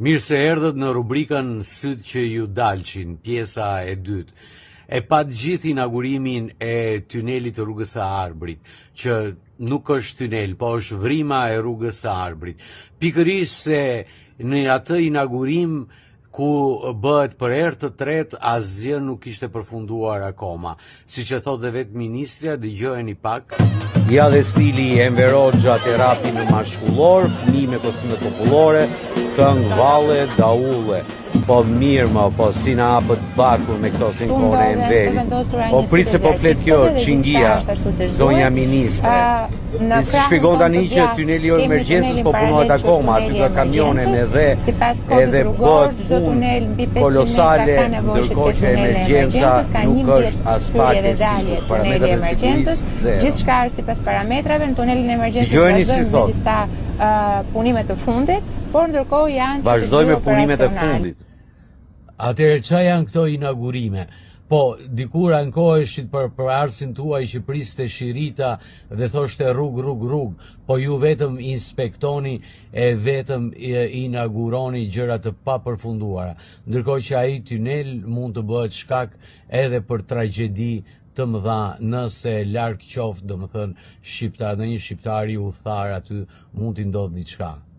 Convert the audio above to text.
Mirë se erdhët në rubrikën Sytë që ju dalqin, pjesa e dytë. E pa të gjithë inaugurimin e tunelit të rrugës së Arbrit, që nuk është tunel, po është vrima e rrugës së Arbrit. Pikërisht se në atë inaugurim ku bëhet për herë të tretë, asgjë nuk ishte përfunduar akoma. Siç e thotë vetë ministrja, dëgjojeni pak. Ja dhe stili Enver Hoxha terapi në mashkullor, fëmijë me kostime popullore, këngë valle, daulle. Po mirë më, po si na hapët bakur me këto sinkone e Enverit. Po pritë se po flet kjo, Çingia, zonja ministre. Si shpjegon tani që tuneli i emergjencës po punohet akoma, aty ka kamione me dhe edhe bëhet punë kolosale, ndërkohë që emergjenca nuk është as pak e sigurt, parametrat e sigurisë zero. Gjithçka është sipas parametrave në tunelin e emergjencës vazhdojmë me disa punime të fundit, por ndërkohë janë vazhdojmë me punimet e fundit. Atëherë çfarë janë këto inaugurime? Po, dikur ankoheshit për arsin tuaj që priste shirita dhe thoshte rrug, po ju vetëm inspektoni e vetëm inauguroni gjëra të papërfunduara. Ndërkohë që ai tunel mund të bëhet shkak edhe për tragjedi të mëdha nëse larg qoftë, domethënë në një shqiptar i udhëtar aty mund t'i ndodhë diçka.